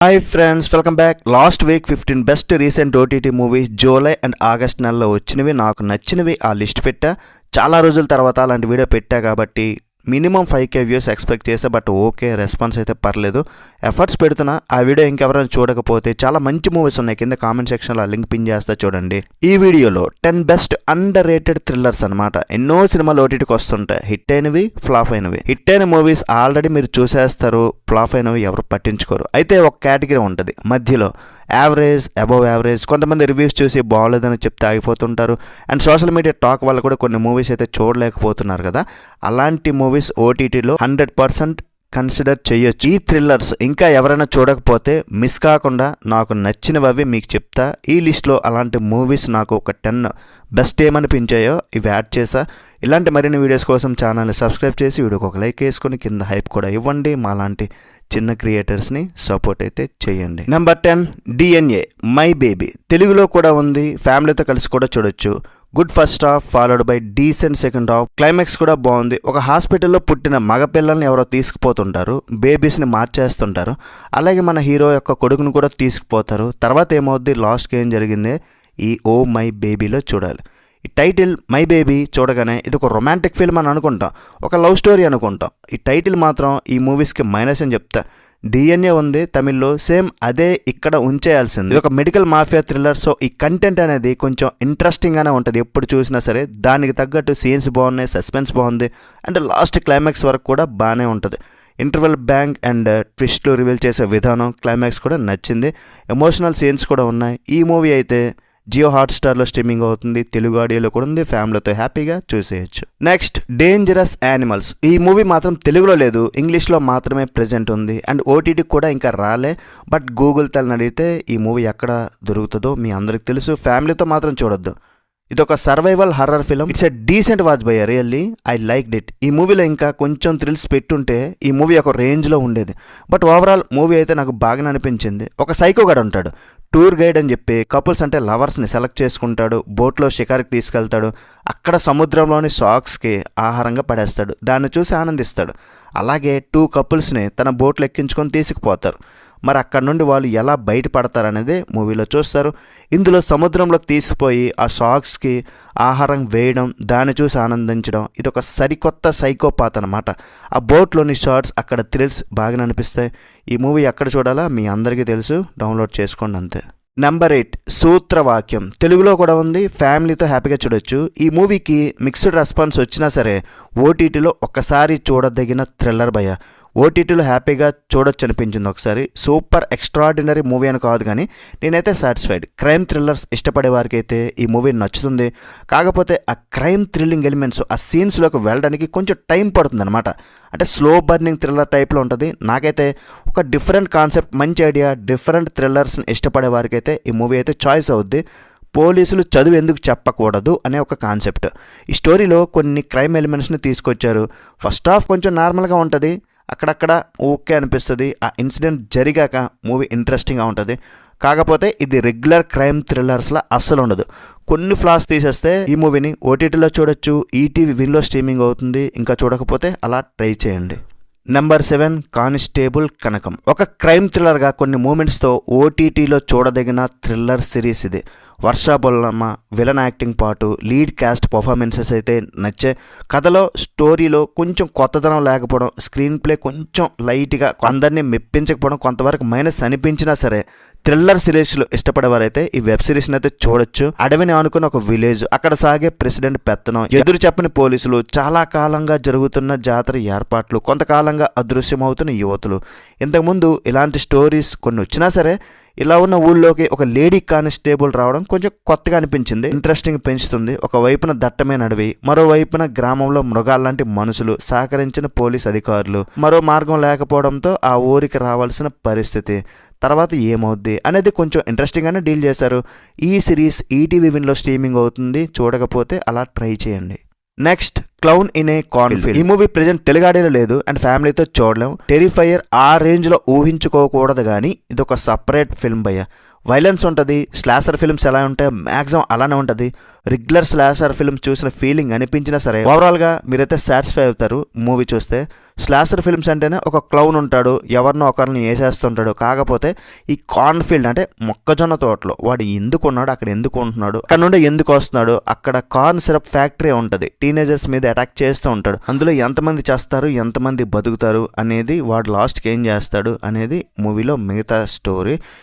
Hi friends, welcome back. Last week 15 best recent OTT movies July and August నెలలో వచ్చినవి, నాకు నచ్చినవి ఆ లిస్ట్ పెట్టా. చాలా రోజుల తర్వాత అలాంటి వీడియో పెట్టా కాబట్టి మినిమం 5K వ్యూస్ ఎక్స్పెక్ట్ చేసా. బట్ ఓకే, రెస్పాన్స్ అయితే పర్లేదు, ఎఫర్ట్స్ పెడుతున్నా. ఆ వీడియో ఇంకెవరైనా చూడకపోతే చాలా మంచి మూవీస్ ఉన్నాయి, కింద కామెంట్ సెక్షన్లో లింక్ పిన్ చేస్తా చూడండి. ఈ వీడియోలో 10 బెస్ట్ అండర్ రేటెడ్ థ్రిల్లర్స్ అనమాట. ఎన్నో సినిమాలు ఓటీటీకి వస్తుంటాయి, హిట్ అయినవి, ఫ్లాప్ అయినవి. హిట్ అయిన మూవీస్ ఆల్రెడీ మీరు చూసేస్తారు, ఫ్లాప్ అయినవి ఎవరు పట్టించుకోరు. అయితే ఒక కేటగిరీ ఉంటుంది మధ్యలో, యావరేజ్, అబవ్ యావరేజ్. కొంతమంది రివ్యూస్ చూసి బాగోలేదని చెప్తే ఆగిపోతుంటారు. అండ్ సోషల్ మీడియా టాక్ వల్ల కూడా కొన్ని మూవీస్ అయితే చూడలేకపోతున్నారు కదా. అలాంటి మూవీస్ ఓటీటీలో 100% కన్సిడర్ చేయొచ్చు. ఈ థ్రిల్లర్స్ ఇంకా ఎవరైనా చూడకపోతే మిస్ కాకుండా నాకు నచ్చినవి మీకు చెప్తా. ఈ లిస్ట్లో అలాంటి మూవీస్ నాకు ఒక 10 బెస్ట్ ఏమనిపించాయో ఇవి యాడ్ చేసా. ఇలాంటి మరిన్ని వీడియోస్ కోసం ఛానల్ని సబ్స్క్రైబ్ చేసి వీడియోకి ఒక లైక్ వేసుకొని కింద హైప్ కూడా ఇవ్వండి. మాలాంటి చిన్న క్రియేటర్స్ని సపోర్ట్ అయితే చేయండి. Number 10 DNA my baby. తెలుగులో కూడా ఉంది, ఫ్యామిలీతో కలిసి కూడా చూడొచ్చు. Good first half followed by decent second half. Climax కూడా బాగుంది. ఒక హాస్పిటల్లో పుట్టిన మగపిల్లల్ని ఎవరో తీసుకుపోతుంటారు, బేబీస్ని మార్చేస్తుంటారు. అలాగే మన హీరో యొక్క కొడుకును కూడా తీసుకుపోతారు. తర్వాత ఏమవుద్ది, లాస్ట్కి ఏం జరిగింది ఈ ఓ మై బేబీలో చూడాలి. ఈ టైటిల్ మై బేబీ చూడగానే ఇది ఒక రొమాంటిక్ ఫిల్మ్ అని అనుకుంటాం, ఒక లవ్ స్టోరీ అనుకుంటాం. ఈ టైటిల్ మాత్రం ఈ మూవీస్కి మైనస్ అని చెప్తా. DNA ఉంది తమిళ్లో, సేమ్ అదే ఇక్కడ ఉంచేయాల్సింది. ఇది ఒక మెడికల్ మాఫియా థ్రిల్లర్. సో ఈ కంటెంట్ అనేది కొంచెం ఇంట్రెస్టింగ్గానే ఉంటుంది ఎప్పుడు చూసినా సరే. దానికి తగ్గట్టు సీన్స్ బాగున్నాయి, సస్పెన్స్ బాగుంది, అండ్ లాస్ట్ క్లైమాక్స్ వరకు కూడా బాగానే ఉంటుంది. ఇంటర్వెల్ బ్యాంక్ అండ్ ట్విస్ట్లు రివీల్ చేసే విధానం, క్లైమాక్స్ కూడా నచ్చింది. ఎమోషనల్ సీన్స్ కూడా ఉన్నాయి. ఈ మూవీ అయితే జియో హాట్స్టార్లో స్ట్రీమింగ్ అవుతుంది, తెలుగు ఆడియోలో కూడా ఉంది, ఫ్యామిలీతో హ్యాపీగా చూసేయచ్చు. Next dangerous animals. ఈ మూవీ మాత్రం తెలుగులో లేదు, ఇంగ్లీష్లో మాత్రమే ప్రెజెంట్ ఉంది. అండ్ ఓటీటీ కూడా ఇంకా రాలే. బట్ గూగుల్ తలని అడిగితే ఈ మూవీ ఎక్కడ దొరుకుతుందో మీ అందరికి తెలుసు. ఫ్యామిలీతో మాత్రం చూడొద్దు. ఇది ఒక survival horror film. It's a decent watch by really I liked it. ఈ మూవీలో ఇంకా కొంచెం థ్రిల్స్ పెట్టుంటే ఈ మూవీ ఒక రేంజ్లో ఉండేది. బట్ ఓవరాల్ మూవీ అయితే నాకు బాగానే అనిపించింది. ఒక సైకో గడ్ ఉంటాడు, టూర్ గైడ్ అని చెప్పి కపుల్స్ అంటే లవర్స్ని సెలెక్ట్ చేసుకుంటాడు, బోట్లో షికార్కి తీసుకెళ్తాడు. అక్కడ సముద్రంలోని షాక్స్కి ఆహారంగా పడేస్తాడు, దాన్ని చూసి ఆనందిస్తాడు. అలాగే 2 కపుల్స్ని తన బోట్లో ఎక్కించుకొని తీసుకుపోతారు. మరి అక్కడ నుండి వాళ్ళు ఎలా బయటపడతారనేది మూవీలో చూస్తారు. ఇందులో సముద్రంలోకి తీసిపోయి ఆ షాక్స్కి ఆహారం వేయడం, దాన్ని చూసి ఆనందించడం, ఇది ఒక సరికొత్త సైకోపాత్ అనమాట. ఆ బోట్లోని షార్ట్స్, అక్కడ థ్రిల్స్ బాగా అనిపిస్తాయి. ఈ మూవీ ఎక్కడ చూడాలా మీ అందరికీ తెలుసు, డౌన్లోడ్ చేసుకోండి అంతే. నెంబర్ 8 సూత్రవాక్యం. తెలుగులో కూడా ఉంది, ఫ్యామిలీతో హ్యాపీగా చూడొచ్చు. ఈ మూవీకి మిక్స్డ్ రెస్పాన్స్ వచ్చినా సరే ఓటీటీలో ఒక్కసారి చూడదగిన థ్రిల్లర్ భయ. ఓటీటీలో హ్యాపీగా చూడొచ్చు అనిపించింది ఒకసారి. సూపర్ ఎక్స్ట్రాడినరీ మూవీ అని కాదు, కానీ నేనైతే సాటిస్ఫైడ్. క్రైమ్ థ్రిల్లర్స్ ఇష్టపడే వారికి అయితే ఈ మూవీ నచ్చుతుంది. కాకపోతే ఆ క్రైమ్ థ్రిల్లింగ్ ఎలిమెంట్స్ ఆ సీన్స్లోకి వెళ్ళడానికి కొంచెం టైం పడుతుంది అనమాట. అంటే స్లో బర్నింగ్ థ్రిల్లర్ టైప్లో ఉంటుంది. నాకైతే ఒక డిఫరెంట్ కాన్సెప్ట్, మంచి ఐడియా, డిఫరెంట్ థ్రిల్లర్స్ని ఇష్టపడే వారికి అయితే ఈ మూవీ అయితే చాయిస్ అవుద్ది. పోలీసులు చదువు ఎందుకు చెప్పకూడదు అనే ఒక కాన్సెప్ట్. ఈ స్టోరీలో కొన్ని క్రైమ్ ఎలిమెంట్స్ని తీసుకొచ్చారు. ఫస్ట్ హాఫ్ కొంచెం నార్మల్గా ఉంటుంది, అక్కడక్కడ ఓకే అనిపిస్తుంది. ఆ ఇన్సిడెంట్ జరిగాక మూవీ ఇంట్రెస్టింగ్గా ఉంటుంది. కాకపోతే ఇది రెగ్యులర్ క్రైమ్ థ్రిల్లర్స్లో అస్సలు ఉండదు. కొన్ని ఫ్లాస్ తీసేస్తే ఈ మూవీని ఓటీటీలో చూడొచ్చు, ఈటీవీ విన్లో స్ట్రీమింగ్ అవుతుంది. ఇంకా చూడకపోతే అలా ట్రై చేయండి. నెంబర్ 7 కానిస్టేబుల్ కనకం. ఒక క్రైమ్ థ్రిల్లర్గా కొన్ని మూమెంట్స్తో ఓటీటీలో చూడదగిన థ్రిల్లర్ సిరీస్ ఇది. వర్షా బొల్లమ్మ విలన్ యాక్టింగ్ పాటు లీడ్ క్యాస్ట్ పర్ఫార్మెన్సెస్ అయితే నచ్చే. కథలో స్టోరీలో కొంచెం కొత్తదనం లేకపోవడం, స్క్రీన్ ప్లే కొంచెం లైట్గా అందరినీ మెప్పించకపోవడం కొంతవరకు మైనస్ అనిపించినా సరే థ్రిల్లర్ సిరీస్లు ఇష్టపడేవారైతే ఈ వెబ్ సిరీస్ని అయితే చూడొచ్చు. అడవిని ఆనుకున్న ఒక విలేజ్, అక్కడ సాగే ప్రెసిడెంట్ పెత్తనం, ఎదురు చెప్పని పోలీసులు, చాలా కాలంగా జరుగుతున్న జాతర ఏర్పాట్లు, కొంతకాలంగా అదృశ్యమవుతున్న యువతులు. ఇంతకుముందు ఇలాంటి స్టోరీస్ కొన్ని వచ్చినా సరే ఇలా ఉన్న ఊళ్ళోకి ఒక లేడీ కానిస్టేబుల్ రావడం కొంచెం కొత్తగా అనిపించింది, ఇంట్రెస్టింగ్ పెంచుతుంది. ఒకవైపున దట్టమైన అడవి, మరోవైపున గ్రామంలో మృగాల్లాంటి మనుషులు, సహకరించిన పోలీస్ అధికారులు, మరో మార్గం లేకపోవడంతో ఆ ఊరికి రావాల్సిన పరిస్థితి, తర్వాత ఏమవుద్ది అనేది కొంచెం ఇంట్రెస్టింగ్గానే డీల్ చేశారు. ఈ సిరీస్ ఈటీవీ విన్లో స్ట్రీమింగ్ అవుతుంది, చూడకపోతే అలా ట్రై చేయండి. Next clown in a cornfield. ఈ మూవీ ప్రెజెంట్ తెలుగాడేలో లేదు అండ్ ఫ్యామిలీతో చూడలేం. టెరిఫైయర్ ఆ రేంజ్లో ఊహించుకోకూడదు, కానీ ఇది ఒక సపరేట్ ఫిల్మ్ భయ్య. వైలెన్స్ ఉంటుంది. స్లాషర్ ఫిల్మ్స్ ఎలా ఉంటాయో మ్యాక్సిమం అలానే ఉంటుంది. రెగ్యులర్ స్లాషర్ ఫిల్మ్స్ చూసిన ఫీలింగ్ అనిపించినా సరే ఓవరాల్గా మీరైతే సాటిస్ఫై అవుతారు మూవీ చూస్తే. స్లాషర్ ఫిల్మ్స్ అంటేనే ఒక క్లౌన్ ఉంటాడు, ఎవరినో ఒకరిని వేసేస్తుంటాడు. కాకపోతే ఈ కార్న్ ఫీల్డ్ అంటే మొక్కజొన్న తోటలో వాడు ఎందుకు ఉన్నాడు, అక్కడ ఎందుకు ఉంటున్నాడు, అక్కడ నుండి ఎందుకు వస్తున్నాడు, అక్కడ కార్న్ సిరప్ ఫ్యాక్టరీ ఉంటుంది, టీనేజర్స్ మీద అటాక్ చేస్తూ ఉంటాడు. అందులో ఎంతమంది చేస్తారు, ఎంతమంది బతుకుతారు అనేది, వాడు లాస్ట్కి ఏం చేస్తాడు అనేది మూవీలో మిగతా స్టోరీ.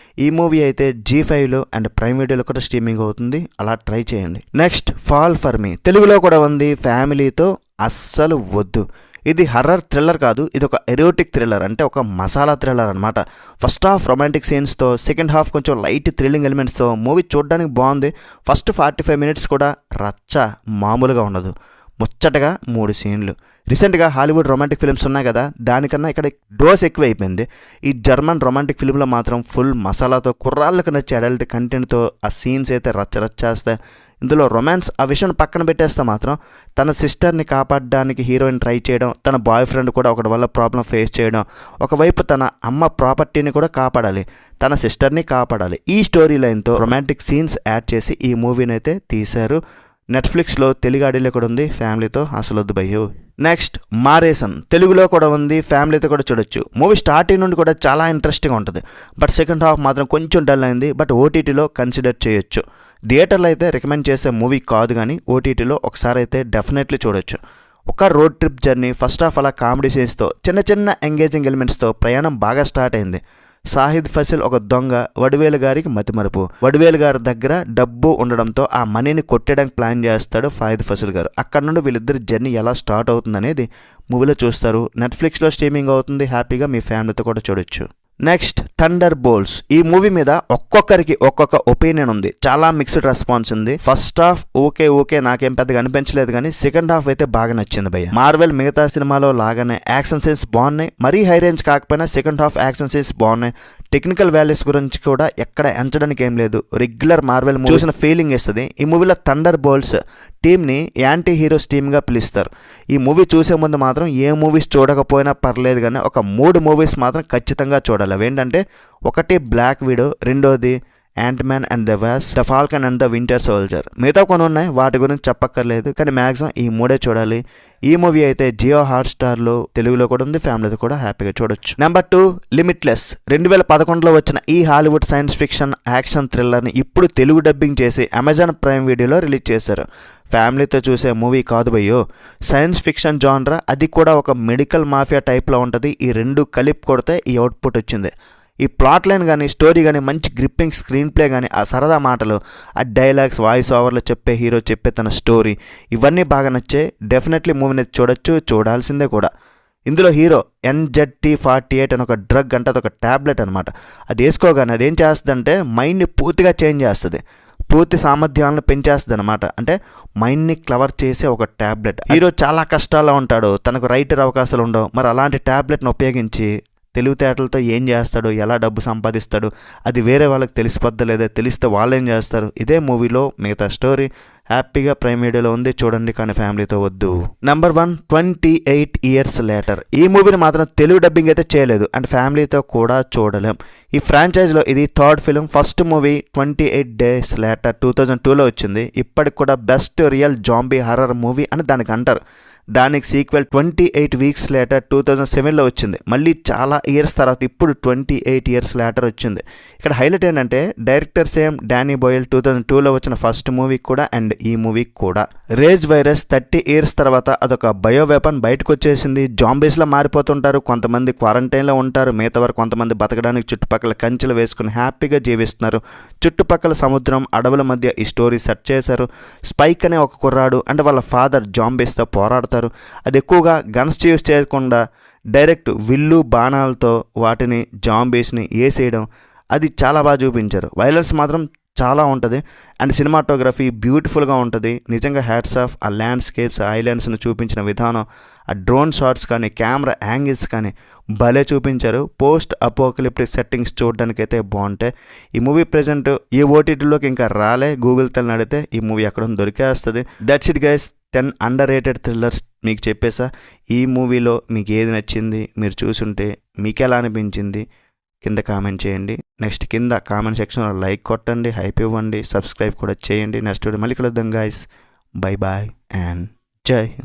ఈ మూవీ అయితే G5లో అండ్ ప్రైమ్ వీడియోలో కూడా స్ట్రీమింగ్ అవుతుంది, అలా ట్రై చేయండి. నెక్స్ట్ ఫాల్ ఫర్ మీ తెలుగులో కూడా ఉంది. ఫ్యామిలీతో అస్సలు వద్దు. ఇది హర్రర్ థ్రిల్లర్ కాదు, ఇది ఒక ఎరోటిక్ థ్రిల్లర్, అంటే ఒక మసాలా థ్రిల్లర్ అనమాట. ఫస్ట్ హాఫ్ రొమాంటిక్ సీన్స్తో, సెకండ్ హాఫ్ కొంచెం లైట్ థ్రిల్లింగ్ ఎలిమెంట్స్తో మూవీ చూడడానికి బాగుంది. ఫస్ట్ 45 మినిట్స్ కూడా రచ్చ మామూలుగా ఉండదు. ముచ్చటగా 3 సీన్లు. రీసెంట్గా హాలీవుడ్ రొమాంటిక్ ఫిల్మ్స్ ఉన్నాయి కదా, దానికన్నా ఇక్కడ డోస్ ఎక్కువ అయిపోయింది. ఈ జర్మన్ రొమాంటిక్ ఫిల్మ్లో మాత్రం ఫుల్ మసాలాతో, కుర్రాళ్ళకు నచ్చే అడల్ట్ కంటెంట్తో ఆ సీన్స్ అయితే రచ్చరచ్చేస్తాయి. ఇందులో రొమాన్స్ ఆ విషయం పక్కన పెట్టేస్తే మాత్రం తన సిస్టర్ని కాపాడడానికి హీరోయిన్ ట్రై చేయడం, తన బాయ్ ఫ్రెండ్ కూడా ఒకటి వల్ల ప్రాబ్లం ఫేస్ చేయడం, ఒకవైపు తన అమ్మ ప్రాపర్టీని కూడా కాపాడాలి, తన సిస్టర్ని కాపాడాలి. ఈ స్టోరీ లైన్తో రొమాంటిక్ సీన్స్ యాడ్ చేసి ఈ మూవీని అయితే తీశారు. నెట్ఫ్లిక్స్లో తెలుగు ఆడియోలో కూడా ఉంది. ఫ్యామిలీతో అసలు వద్దు భయ్యో. నెక్స్ట్ మారేసన్ తెలుగులో కూడా ఉంది, ఫ్యామిలీతో కూడా చూడొచ్చు. మూవీ స్టార్టింగ్ నుండి కూడా చాలా ఇంట్రెస్టింగ్ ఉంటుంది. బట్ సెకండ్ హాఫ్ మాత్రం కొంచెం డల్ అయింది. బట్ ఓటీటీలో కన్సిడర్ చేయొచ్చు. థియేటర్లో అయితే రికమెండ్ చేసే మూవీ కాదు, కానీ ఓటీటీలో ఒకసారి అయితే డెఫినెట్లీ చూడొచ్చు. ఒక road trip journey, first half అలా కామెడీ సీన్స్తో, చిన్న చిన్న ఎంగేజింగ్ ఎలిమెంట్స్తో ప్రయాణం బాగా స్టార్ట్ అయింది. సాహిద్ ఫసిల్ ఒక దొంగ, వడివేలు గారికి మతిమరుపు. వడివేలు గారి దగ్గర డబ్బు ఉండడంతో ఆ మనీని కొట్టడానికి ప్లాన్ చేస్తాడు సాహిద్ ఫసిల్ గారు. అక్కడ నుండి వీళ్ళిద్దరి జర్నీ ఎలా స్టార్ట్ అవుతుంది అనేది మూవీలో చూస్తారు. నెట్ఫ్లిక్స్లో స్ట్రీమింగ్ అవుతుంది, హ్యాపీగా మీ ఫ్యామిలీతో కూడా చూడొచ్చు. Next thunder bolts. ఈ మూవీ మీద ఒక్కొక్కరికి ఒక్కొక్క ఒపీనియన్ ఉంది, చాలా మిక్స్డ్ రెస్పాన్స్ ఉంది. ఫస్ట్ హాఫ్ ఓకే నాకేం పెద్దగా అనిపించలేదు, కానీ సెకండ్ హాఫ్ అయితే బాగా నచ్చింది భయ్య. మార్వెల్ మిగతా సినిమాలో లాగానే యాక్షన్ సీన్స్ బాగున్నాయి, మరీ హై రేంజ్ కాకపోయినా సెకండ్ హాఫ్ యాక్షన్ సీన్స్ బాగున్నాయి. టెక్నికల్ వాల్యూస్ గురించి కూడా ఎక్కడ ఎంచడానికి ఏం లేదు, రెగ్యులర్ మార్వెల్ చూసిన ఫీలింగ్ ఇస్తుంది. ఈ మూవీలో థండర్ బోల్ట్స్ టీమ్ని యాంటీ హీరోస్ టీమ్గా పిలుస్తారు. ఈ మూవీ చూసే ముందు మాత్రం ఏ మూవీస్ చూడకపోయినా పర్లేదు, కానీ ఒక 3 మూవీస్ మాత్రం ఖచ్చితంగా చూడాలి. అవేంటంటే ఒకటి బ్లాక్ విడో, రెండోది Ant-Man and the wasp, the Falcon and the winter soldier. మిగతా కొన్ని ఉన్నాయి, వాటి గురించి చెప్పక్కర్లేదు, కానీ మ్యాక్సిమం ఈ 3 చూడాలి. ఈ మూవీ అయితే జియో హాట్స్టార్లో తెలుగులో కూడా ఉంది, ఫ్యామిలీతో కూడా హ్యాపీగా చూడొచ్చు. Number 2 limitless. 2011లో వచ్చిన ఈ హాలీవుడ్ సైన్స్ ఫిక్షన్ యాక్షన్ థ్రిల్లర్ని ఇప్పుడు తెలుగు డబ్బింగ్ చేసి అమెజాన్ ప్రైమ్ వీడియోలో రిలీజ్ చేశారు. ఫ్యామిలీతో చూసే మూవీ కాదు భయ్యో, సైన్స్ ఫిక్షన్ జానరా, అది కూడా ఒక మెడికల్ మాఫియా టైప్లో ఉంటుంది. ఈ 2 కలిపి కొడితే ఈ అవుట్పుట్ వచ్చింది. ఈ ప్లాట్ లైన్ కానీ, స్టోరీ కానీ, మంచి గ్రిప్పింగ్ స్క్రీన్ ప్లే కానీ, ఆ సరదా మాటలు, ఆ డైలాగ్స్, వాయిస్ ఓవర్లో చెప్పే హీరో చెప్పే తన స్టోరీ, ఇవన్నీ బాగా నచ్చే. డెఫినెట్లీ మూవీని చూడొచ్చు, చూడాల్సిందే కూడా. ఇందులో హీరో NZT48 అని ఒక డ్రగ్, అంటే అదొక ట్యాబ్లెట్ అనమాట. అది వేసుకోగానే అదేం చేస్తుందంటే మైండ్ని పూర్తిగా చేంజ్ చేస్తుంది, పూర్తి సామర్థ్యాలను పెంచేస్తుంది అనమాట. అంటే మైండ్ని క్లవర్ చేసే ఒక ట్యాబ్లెట్. హీరో చాలా కష్టాల్లో ఉంటాడు, తనకు రైటర్ అవకాశాలు ఉండవు. మరి అలాంటి ట్యాబ్లెట్ని ఉపయోగించి తెలివితేటలతో ఏం చేస్తాడు, ఎలా డబ్బు సంపాదిస్తాడు, అది వేరే వాళ్ళకి తెలిసిపోద్దా లేదా, తెలిస్తే వాళ్ళు ఏం చేస్తారు, ఇదే మూవీలో మిగతా స్టోరీ. హ్యాపీగా ప్రైమ్ వీడియోలో ఉంది, చూడండి, కానీ ఫ్యామిలీతో వద్దు. Number 1 28 years later. ఈ మూవీని మాత్రం తెలుగు డబ్బింగ్ అయితే చేయలేదు, అండ్ ఫ్యామిలీతో కూడా చూడలేం. ఈ ఫ్రాంచైజ్లో ఇది 3rd film. First movie 28 days later 2002లో వచ్చింది. ఇప్పటికి కూడా best real zombie horror movie అని దానికి అంటారు. దానికి సీక్వెల్ 28 వీక్స్ లేటర్ 2007లో వచ్చింది. మళ్ళీ చాలా ఇయర్స్ తర్వాత ఇప్పుడు 28 ఇయర్స్ లేటర్ వచ్చింది. ఇక్కడ హైలైట్ ఏంటంటే డైరెక్టర్ సేమ్ డానీ బాయిల్ 2002లో వచ్చిన ఫస్ట్ మూవీ కూడా అండ్ ఈ మూవీ కూడా. రేజ్ వైరస్ 30 ఇయర్స్ తర్వాత అదొక బయో వెపన్ బయటకు వచ్చేసింది. జాంబీస్లో మారిపోతుంటారు, కొంతమంది క్వారంటైన్లో ఉంటారు, మిగతా వారు కొంతమంది బతకడానికి చుట్టుపక్కల కంచెలు వేసుకుని హ్యాపీగా జీవిస్తున్నారు. చుట్టుపక్కల సముద్రం, అడవుల మధ్య ఈ స్టోరీ సెట్ చేశారు. స్పైక్ అనే ఒక కుర్రాడు అండ్ వాళ్ళ ఫాదర్ జాంబీస్తో పోరాడతారు. అది ఎక్కువగా గన్స్ యూస్ చేయకుండా డైరెక్ట్ విల్లు బాణాలతో వాటిని జాంబీస్ని వేసేయడం, అది చాలా బాగా చూపించారు. వైలెన్స్ మాత్రం చాలా ఉంటుంది అండ్ సినిమాటోగ్రఫీ బ్యూటిఫుల్గా ఉంటుంది. నిజంగా హ్యాట్స్ ఆఫ్. ఆ ల్యాండ్స్కేప్స్, ఐలాండ్స్ని చూపించిన విధానం, ఆ డ్రోన్ షాట్స్ కానీ, కెమెరా యాంగిల్స్ కానీ భలే చూపించారు. పోస్ట్ అపోకలిప్టిక్ సెట్టింగ్స్ చూడడానికి అయితే బాగుంటాయి. ఈ మూవీ ప్రజెంట్ ఈ ఓటీటీలోకి ఇంకా రాలే, గూగుల్ తల్లి అడిగితే ఈ మూవీ ఎక్కడ దొరికేస్తుంది. That's it guys, 10 underrated thrillers మీకు చెప్పేసా. ఈ మూవీలో మీకు ఏది నచ్చింది, మీరు చూసుంటే మీకు ఎలా అనిపించింది, కింద కామెంట్ చేయండి. నెక్స్ట్ కింద కామెంట్ సెక్షన్లో లైక్ కొట్టండి, హైప్ ఇవ్వండి, సబ్స్క్రైబ్ కూడా చేయండి. నెక్స్ట్ వీడియో మళ్ళీ కలుద్దాం గైస్. బై బాయ్ అండ్ జై హింద్.